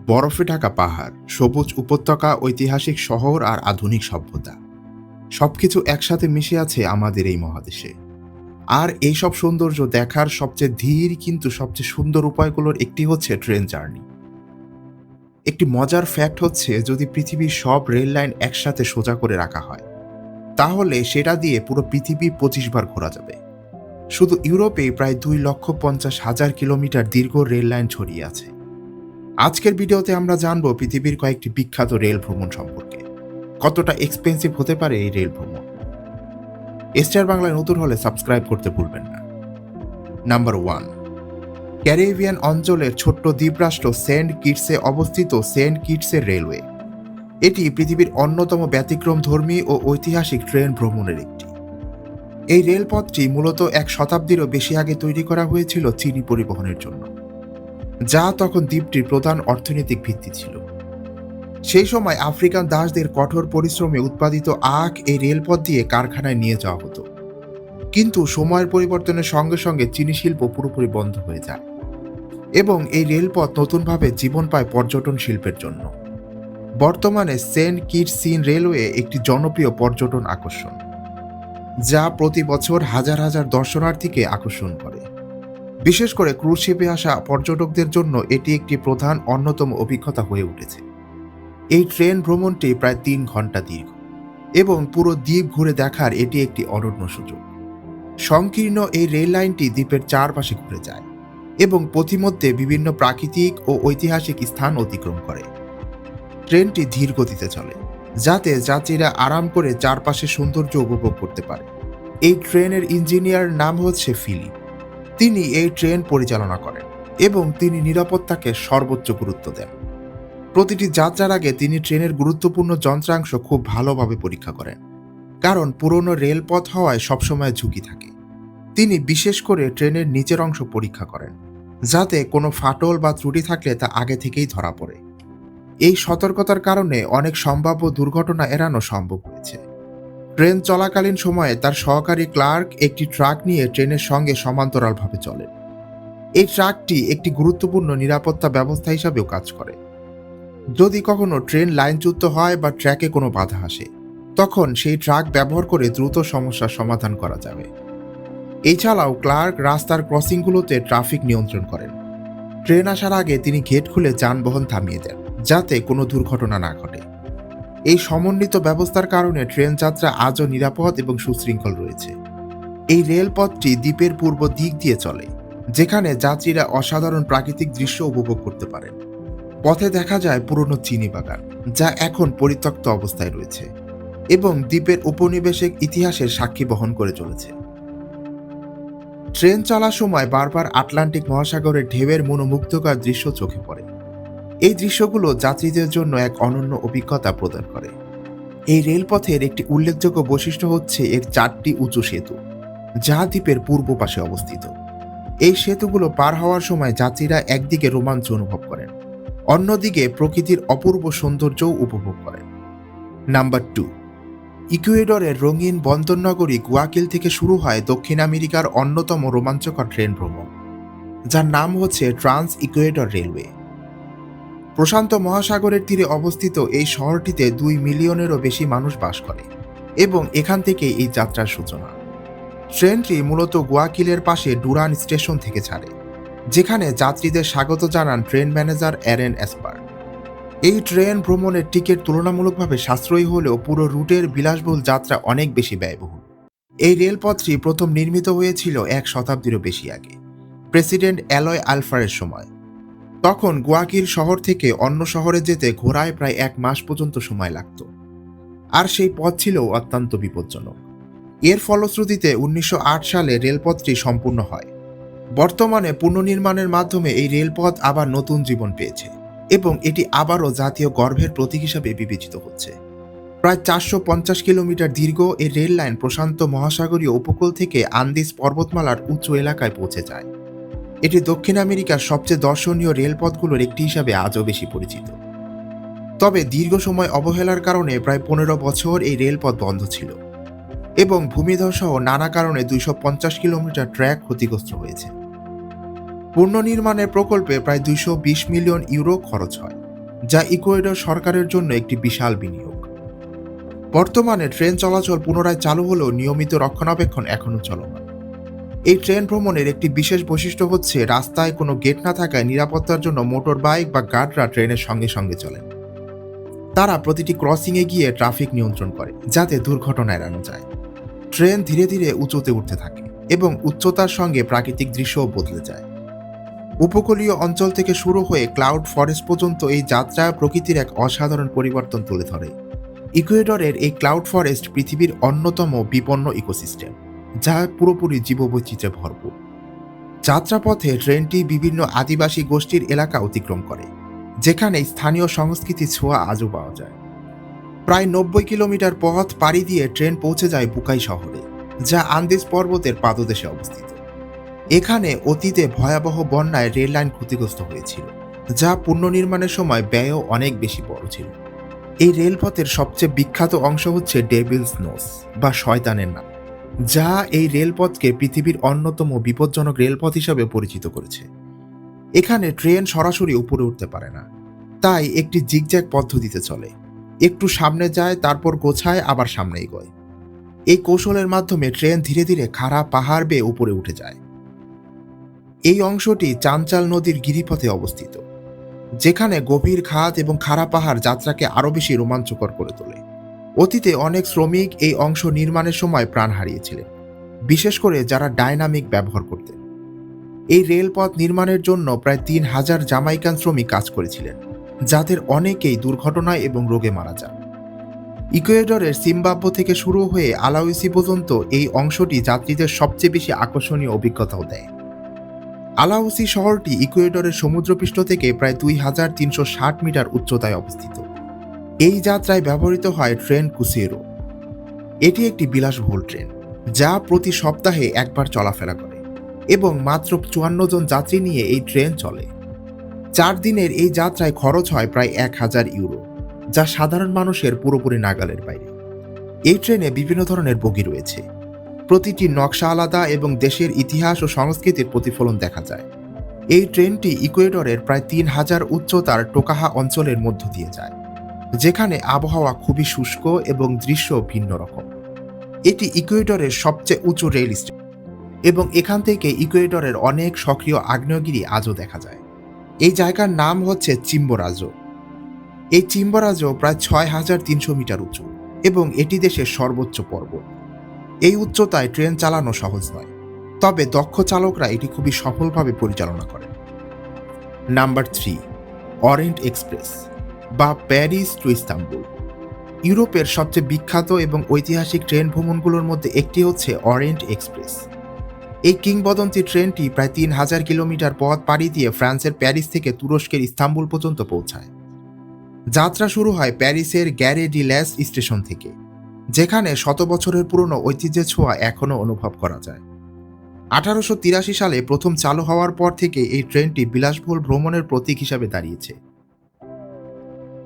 বরফে ঢাকা পাহাড়, সবুজ উপত্যকা, ঐতিহাসিক শহর আর আধুনিক সভ্যতা সবকিছু একসাথে মিশে আছে আমাদের এই মহাদেশে। আর এইসব সৌন্দর্য দেখার সবচেয়ে ধীর কিন্তু সবচেয়ে সুন্দর উপায়গুলোর একটি হচ্ছে ট্রেন জার্নি। একটি মজার ফ্যাক্ট হচ্ছে, যদি পৃথিবীর সব রেল লাইন একসাথে সোজা করে রাখা হয় তাহলে সেটা দিয়ে পুরো পৃথিবী 25 বার ঘোরা যাবে। শুধু ইউরোপে প্রায় 2,50,000 কিলোমিটার দীর্ঘ রেল লাইন ছড়িয়ে আছে। আজকের ভিডিওতে আমরা জানব পৃথিবীর কয়েকটি বিখ্যাত রেল ভ্রমণ সম্পর্কে। কতটা এক্সপেন্সিভ হতে পারে এই রেল ভ্রমণ। স্টার বাংলায় নতুন হলে সাবস্ক্রাইব করতে ভুলবেন না। নাম্বার 1, ক্যারিবিয়ান অঞ্চলের ছোট্ট দ্বীপরাষ্ট্র সেন্ট কিটসে অবস্থিত সেন্ট কিটসের রেলওয়ে। এটি পৃথিবীর অন্যতম ব্যতিক্রমধর্মী ও ঐতিহাসিক ট্রেন ভ্রমণের একটি। এই রেলপথটি মূলত 1 শতাব্দীরও বেশি আগে তৈরি করা হয়েছিল চিনি পরিবহনের জন্য, যা তখন দ্বীপটির প্রধান অর্থনৈতিক ভিত্তি ছিল। সেই সময় আফ্রিকান দাসদের কঠোর পরিশ্রমে উৎপাদিত আখ এই রেলপথ দিয়ে কারখানায় নিয়ে যাওয়া হতো। কিন্তু সময়ের পরিবর্তনের সঙ্গে সঙ্গে চিনি শিল্প পুরোপুরি বন্ধ হয়ে যায় এবং এই রেলপথ নতুনভাবে জীবন পায় পর্যটন শিল্পের জন্য। বর্তমানে সেন্ট কিটসিন রেলওয়ে একটি জনপ্রিয় পর্যটন আকর্ষণ, যা প্রতি বছর হাজার হাজার দর্শনার্থীকে আকর্ষণ করে। বিশেষ করে ক্রুজ শিপে আসা পর্যটকদের জন্য এটি একটি প্রধান অন্যতম অভিজ্ঞতা হয়ে উঠেছে। এই ট্রেন ভ্রমণটি প্রায় 3 ঘন্টা দীর্ঘ এবং পুরো দ্বীপ ঘুরে দেখার এটি একটি অনন্য সুযোগ। সংকীর্ণ এই রেল লাইনটি দ্বীপের চারপাশে ঘুরে যায় এবং পথিমধ্যে বিভিন্ন প্রাকৃতিক ও ঐতিহাসিক স্থান অতিক্রম করে। ট্রেনটি ধীর গতিতে চলে যাতে যাত্রীরা আরাম করে চারপাশে সৌন্দর্য উপভোগ করতে পারে। এই ট্রেনের ইঞ্জিনিয়ার নাম হচ্ছে ফিলিপ। তিনি এই ট্রেন পরিচালনা করেন এবং তিনি নিরাপত্তাকে সর্বোচ্চ গুরুত্ব দেন। প্রতিটি যাত্রার আগে তিনি ট্রেনের গুরুত্বপূর্ণ যন্ত্রাংশ খুব ভালোভাবে পরীক্ষা করেন, কারণ পুরনো রেলপথ হওয়ায় সবসময় ঝুঁকি থাকে। তিনি বিশেষ করে ট্রেনের নিচের অংশ পরীক্ষা করেন, যাতে কোনো ফাটল বা ত্রুটি থাকলে তা আগে থেকেই ধরা পড়ে। এই সতর্কতার কারণে অনেক সম্ভাব্য দুর্ঘটনা এড়ানো সম্ভব হয়েছে। ট্রেন চলাকালীন সময়ে তার সহকারী ক্লার্ক একটি ট্রাক নিয়ে ট্রেনের সঙ্গে সমান্তরালভাবে চলেন। এই ট্রাকটি একটি গুরুত্বপূর্ণ নিরাপত্তা ব্যবস্থা হিসাবেও কাজ করে। যদি কখনো ট্রেন লাইনচ্যুত হয় বা ট্র্যাকে কোনো বাধা আসে, তখন সেই ট্রাক ব্যবহার করে দ্রুত সমস্যার সমাধান করা যাবে। এছাড়াও ক্লার্ক রাস্তার ক্রসিংগুলোতে ট্রাফিক নিয়ন্ত্রণ করেন। ট্রেন আসার আগে তিনি গেট খুলে যানবাহন থামিয়ে দেন, যাতে কোনো দুর্ঘটনা না ঘটে। এই সমন্বিত ব্যবস্থার কারণে ট্রেন যাত্রা আজও নিরাপদ এবং সুশৃঙ্খল রয়েছে। এই রেলপথটি দ্বীপের পূর্ব দিক দিয়ে চলে, যেখানে যাত্রীরা অসাধারণ প্রাকৃতিক দৃশ্য উপভোগ করতে পারেন। পথে দেখা যায় পুরনো চিনি বাগান, যা এখন পরিত্যক্ত অবস্থায় রয়েছে এবং দ্বীপের উপনিবেশিক ইতিহাসের সাক্ষী বহন করে চলেছে। ট্রেন চলার সময় বারবার আটলান্টিক মহাসাগরের ঢেউয়ের মনোমুগ্ধকর দৃশ্য চোখে পড়ে। এই দৃশ্যগুলো যাত্রীদের জন্য এক অনন্য অভিজ্ঞতা প্রদান করে। এই রেলপথের একটি উল্লেখযোগ্য বৈশিষ্ট্য হচ্ছে এর 4টি উঁচু সেতু, যা দ্বীপের পূর্ব পাশে অবস্থিত। এই সেতুগুলো পার হওয়ার সময় যাত্রীরা একদিকে রোমাঞ্চ অনুভব করেন, অন্যদিকে প্রকৃতির অপূর্ব সৌন্দর্যও উপভোগ করেন। নাম্বার 2, ইকুয়েডরের রঙিন বন্দরনগরী গুয়াকিল থেকে শুরু হয় দক্ষিণ আমেরিকার অন্যতম রোমাঞ্চকর ট্রেন ভ্রমণ, যার নাম হচ্ছে ট্রান্স ইকুয়েডর রেলওয়ে। প্রশান্ত মহাসাগরের তীরে অবস্থিত এই শহরটিতে 2 মিলিয়নেরও বেশি মানুষ বাস করে এবং এখান থেকেই এই যাত্রার সূচনা। ট্রেনটি মূলত গুয়াকিলের পাশে ডুরান স্টেশন থেকে ছাড়ে, যেখানে যাত্রীদের স্বাগত জানান ট্রেন ম্যানেজার অ্যারেন এসপার। এই ট্রেন ভ্রমণের টিকিট তুলনামূলকভাবে সাশ্রয়ী হলেও পুরো রুটের বিলাসবহুল যাত্রা অনেক বেশি ব্যয়বহুল। এই রেলপথটি প্রথম নির্মিত হয়েছিল 1 শতাব্দীরও বেশি আগে, প্রেসিডেন্ট অ্যালয় আলফারের সময়। তখন গুয়াকিল শহর থেকে অন্য শহরে যেতে ঘোড়ায় প্রায় 1 মাস পর্যন্ত সময় লাগত, আর সেই পথ ছিল অত্যন্ত বিপজ্জনক। এর ফলশ্রুতিতে 1908 সালে রেলপথটি সম্পূর্ণ হয়। বর্তমানে পুনর্নির্মাণের মাধ্যমে এই রেলপথ আবার নতুন জীবন পেয়েছে এবং এটি আবারও জাতীয় গর্বের প্রতীক হিসাবে বিবেচিত হচ্ছে। প্রায় 450 কিলোমিটার দীর্ঘ এই রেল লাইন প্রশান্ত মহাসাগরীয় উপকূল থেকে আন্দিজ পর্বতমালার উঁচু এলাকায় পৌঁছে যায়। এটি দক্ষিণ আমেরিকার সবচেয়ে দর্শনীয় রেলপথগুলোর একটি হিসাবে আজও বেশি পরিচিত। তবে দীর্ঘ সময় অবহেলার কারণে প্রায় 15 বছর এই রেলপথ বন্ধ ছিল এবং ভূমিধস সহ নানা কারণে 250 কিলোমিটার ট্র্যাক ক্ষতিগ্রস্ত হয়েছে। পুনর্নির্মাণের প্রকল্পে প্রায় 220 মিলিয়ন ইউরো খরচ হয় যা ইকুয়েডর সরকারের জন্য একটি বিশাল বিনিয়োগ। বর্তমানে ট্রেন চলাচল পুনরায় চালু হলেও নিয়মিত রক্ষণাবেক্ষণ এখনও চলমান। এই ট্রেন ভ্রমণের একটি বিশেষ বৈশিষ্ট্য হচ্ছে রাস্তায় কোনো গেট না থাকায় নিরাপত্তার জন্য মোটর বাইক বা গার্ডরা ট্রেনের সঙ্গে সঙ্গে চলেন। তারা প্রতিটি ক্রসিংয়ে গিয়ে ট্রাফিক নিয়ন্ত্রণ করে যাতে দুর্ঘটনা এড়ানো যায়। ট্রেন ধীরে ধীরে উঁচুতে উঠতে থাকে এবং উচ্চতার সঙ্গে প্রাকৃতিক দৃশ্যও বদলে যায়। উপকূলীয় অঞ্চল থেকে শুরু হয়ে ক্লাউড ফরেস্ট পর্যন্ত এই যাত্রা প্রকৃতির এক অসাধারণ পরিবর্তন তুলে ধরে। ইকুয়েডরের এই ক্লাউড ফরেস্ট পৃথিবীর অন্যতম বিপন্ন ইকোসিস্টেম, যা পুরোপুরি জীববৈচিত্র্যে ভরপুর। যাত্রাপথে ট্রেনটি বিভিন্ন আদিবাসী গোষ্ঠীর এলাকা অতিক্রম করে, যেখানে স্থানীয় সংস্কৃতি ছোঁয়া আজও পাওয়া যায়। প্রায় 90 কিলোমিটার পথ পাড়ি দিয়ে ট্রেন পৌঁছে যায় বুকাই শহরে, যা আন্দিজ পর্বতের পাদদেশে অবস্থিত। এখানে অতীতে ভয়াবহ বন্যায় রেল লাইন ক্ষতিগ্রস্ত হয়েছিল, যা পুনর্নির্মাণের সময় ব্যয়ও অনেক বেশি বড় ছিল। এই রেলপথের সবচেয়ে বিখ্যাত অংশ হচ্ছে ডেভিলস নোস বা শয়তানের নাম, যা এই রেলপথকে পৃথিবীর অন্যতম বিপজ্জনক রেলপথ হিসাবে পরিচিত করেছে। এখানে ট্রেন সরাসরি উপরে উঠতে পারে না, তাই একটি জিগজ্যাগ পদ্ধতিতে চলে। একটু সামনে যায়, তারপর গোছায়, আবার সামনে এগোয়। এই কৌশলের মাধ্যমে ট্রেন ধীরে ধীরে খাড়া পাহাড় বেয়ে উপরে উঠে যায়। এই অংশটি চাঞ্চাল নদীর গিরিপথে অবস্থিত, যেখানে গভীর খাদ এবং খাড়া পাহাড় যাত্রাকে আরও বেশি রোমাঞ্চকর করে তোলে। অতীতে অনেক শ্রমিক এই অংশ নির্মাণের সময় প্রাণ হারিয়েছিলেন, বিশেষ করে যারা ডাইনামিক ব্যবহার করতেন। এই রেলপথ নির্মাণের জন্য প্রায় 3000 জামাইকান শ্রমিক কাজ করেছিলেন, যাদের অনেকেই দুর্ঘটনায় এবং রোগে মারা যান। ইকুয়েডরের সিম্বাব্বে থেকে শুরু হয়ে আলাউসি পর্যন্ত এই অংশটি যাত্রীদের সবচেয়ে বেশি আকর্ষণীয় অভিজ্ঞতাও দেয়। আলাউসি শহরটি ইকুয়েডরের সমুদ্রপৃষ্ঠ থেকে প্রায় 2360 মিটার উচ্চতায় অবস্থিত। এই যাত্রায় ব্যবহৃত হয় ট্রেন কুসিয়েরো। এটি একটি বিলাসবহুল ট্রেন, যা প্রতি সপ্তাহে একবার চলাফেরা করে এবং মাত্র 54 জন যাত্রী নিয়ে এই ট্রেন চলে। 4 দিনের এই যাত্রায় খরচ হয় প্রায় 1000 ইউরো, যা সাধারণ মানুষের পুরোপুরি নাগালের বাইরে। এই ট্রেনে বিভিন্ন ধরনের বগি রয়েছে, প্রতিটি নকশা আলাদা এবং দেশের ইতিহাস ও সংস্কৃতির প্রতিফলন দেখা যায়। এই ট্রেনটি ইকুয়েডরের প্রায় 3000 উচ্চতার টোকাহা অঞ্চলের মধ্য দিয়ে যায়, যেখানে আবহাওয়া খুবই শুষ্ক এবং দৃশ্য ভিন্ন রকম। এটি ইকুয়েডরের সবচেয়ে উঁচু রেল স্টেশন এবং এখান থেকে ইকুয়েডরের অনেক সক্রিয় আগ্নেয়গিরি আজও দেখা যায়। এই জায়গার নাম হচ্ছে চিম্বোরাজো। এই চিম্বোরাজো প্রায় 6300 মিটার উঁচু এবং এটি দেশের সর্বোচ্চ পর্বত। এই উচ্চতায় ট্রেন চালানো সহজ নয়, তবে দক্ষ চালকরা এটি খুবই সফলভাবে পরিচালনা করেন। নাম্বার 3, অরিয়েন্ট এক্সপ্রেস বা প্যারিস টু ইস্তাম্বুল। ইউরোপের সবচেয়ে বিখ্যাত এবং ঐতিহাসিক ট্রেন ভ্রমণগুলোর মধ্যে একটি হচ্ছে অরিয়েন্ট এক্সপ্রেস। এই কিংবদন্তি ট্রেনটি প্রায় 3000 কিলোমিটার পথ পাড়ি দিয়ে ফ্রান্সের প্যারিস থেকে তুরস্কের ইস্তাম্বুল পর্যন্ত পৌঁছায়। যাত্রা শুরু হয় প্যারিসের গ্যারে ডি ল্যাস স্টেশন থেকে, যেখানে শত বছরের পুরনো ঐতিহ্যের ছোঁয়া এখনও অনুভব করা যায়। 1883 সালে প্রথম চালু হওয়ার পর থেকে এই ট্রেনটি বিলাসবহুল ভ্রমণের প্রতীক হিসাবে দাঁড়িয়েছে।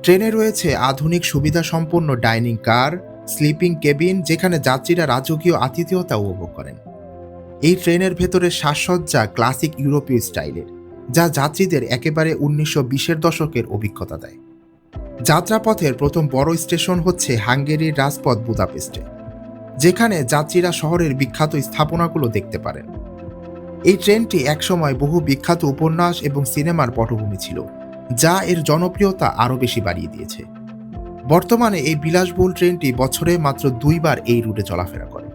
ট্রেনে রয়েছে আধুনিক সুবিধা সম্পন্ন ডাইনিং কার, স্লিপিং কেবিন, যেখানে যাত্রীরা রাজকীয় আতিথেয়তা উপভোগ করেন। এই ট্রেনের ভেতরে সাজসজ্জা ক্লাসিক ইউরোপীয় স্টাইলের, যা যাত্রীদের একেবারে 1920-এর দশকের অভিজ্ঞতা দেয়। যাত্রাপথের প্রথম বড় স্টেশন হচ্ছে হাঙ্গেরির রাজপথ বুদাপেস্টে, যেখানে যাত্রীরা শহরের বিখ্যাত স্থাপনাগুলো দেখতে পারেন। এই ট্রেনটি একসময় বহু বিখ্যাত উপন্যাস এবং সিনেমার পটভূমি ছিল, যা এর জনপ্রিয়তা আরও বেশি বাড়িয়ে দিয়েছে। বর্তমানে এই বিলাসবহুল ট্রেনটি বছরে মাত্র 2 বার এই রুটে চলাফেরা করে।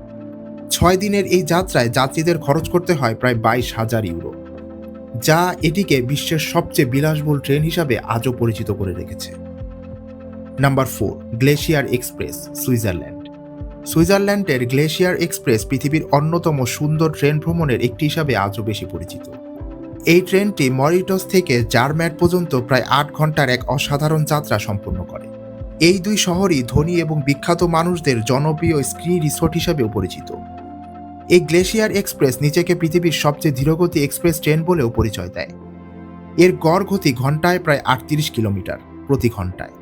6 দিনের এই যাত্রায় যাত্রীদের খরচ করতে হয় প্রায় 22,000 ইউরো, যা এটিকে বিশ্বের সবচেয়ে বিলাসবহুল ট্রেন হিসাবে আজও পরিচিত করে রেখেছে। Number 4, glacier express, Switzerland. সুইজারল্যান্ডের গ্লেশিয়ার এক্সপ্রেস পৃথিবীর অন্যতম সুন্দর ট্রেন ভ্রমণের একটি হিসাবে আজও বেশি পরিচিত। এই ট্রেনটি মরিটস থেকে জারম্যাট পর্যন্ত প্রায় 8 ঘন্টার এক অসাধারণ যাত্রা সম্পন্ন করে। এই দুই শহরই ধনী এবং বিখ্যাত মানুষদের জনপ্রিয় স্কি রিসোর্ট হিসাবেও পরিচিত। এই গ্লেশিয়ার এক্সপ্রেস নিজেকে পৃথিবীর সবচেয়ে ধীরগতি এক্সপ্রেস ট্রেন বলেও পরিচয় দেয়। এর গড় গতি ঘন্টায় প্রায় 38 কিলোমিটার প্রতি ঘন্টায়,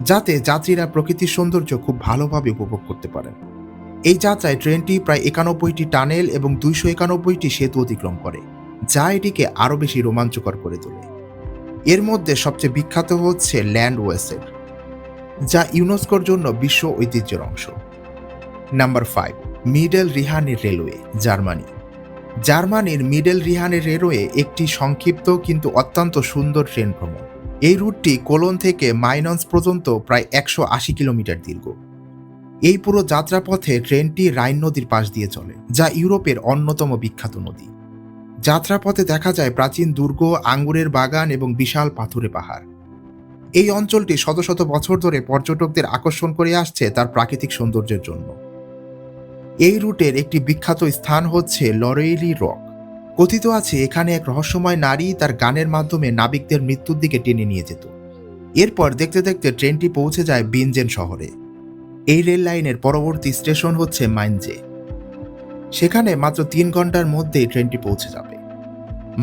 যাতে যাত্রীরা প্রকৃতির সৌন্দর্য খুব ভালোভাবে উপভোগ করতে পারেন। এই যাত্রায় ট্রেনটি প্রায় 91টি টানেল এবং 291টি সেতু অতিক্রম করে, যা এটিকে আরও বেশি রোমাঞ্চকর করে তোলে। এর মধ্যে সবচেয়ে বিখ্যাত হচ্ছে ল্যান্ড ওয়েসের, যা ইউনেস্কোর জন্য বিশ্ব ঐতিহ্যের অংশ। নাম্বার 5, মিডল রিহানের রেলওয়ে, জার্মানি। জার্মানির মিডল রিহানের রেলওয়ে একটি সংক্ষিপ্ত কিন্তু অত্যন্ত সুন্দর ট্রেন ভ্রমণ। এই রুটটি কোলন থেকে মাইনন্স পর্যন্ত প্রায় 180 কিলোমিটার দীর্ঘ। এই পুরো যাত্রাপথে ট্রেনটি রাইন নদীর পাশ দিয়ে চলে, যা ইউরোপের অন্যতম বিখ্যাত নদী। যাত্রাপথে দেখা যায় প্রাচীন দুর্গ, আঙ্গুরের বাগান এবং বিশাল পাথুরে পাহাড়। এই অঞ্চলটি শত শত বছর ধরে পর্যটকদের আকর্ষণ করে আসছে তার প্রাকৃতিক সৌন্দর্যের জন্য। এই রুটের একটি বিখ্যাত স্থান হচ্ছে লরেইলি রক। কথিত আছে এখানে এক রহস্যময় নারী তার গানের মাধ্যমে নাবিকদের মৃত্যুর দিকে টেনে নিয়ে যেত। এরপর দেখতে দেখতে ট্রেনটি পৌঁছে যায় বিনজেন শহরে। এই রেল লাইনের পরবর্তী স্টেশন হচ্ছে মাইনজে। সেখানে মাত্র 3 ঘন্টার মধ্যেই ট্রেনটি পৌঁছে যাবে।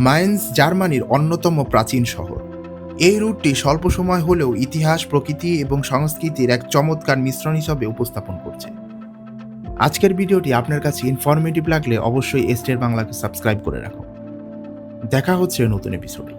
মাইন্স জার্মানির অন্যতম প্রাচীন শহর। এই রুটটি স্বল্প সময় হলেও ইতিহাস, প্রকৃতি এবং সংস্কৃতির এক চমৎকার মিশ্রণ হিসাবে উপস্থাপন করছে। আজকের ভিডিওটি আপনার কাছে ইনফরমেটিভ লাগলে অবশ্যই এস্টের বাংলাকে সাবস্ক্রাইব করে রাখুন। দেখা হচ্ছে নতুন এপিসোডে।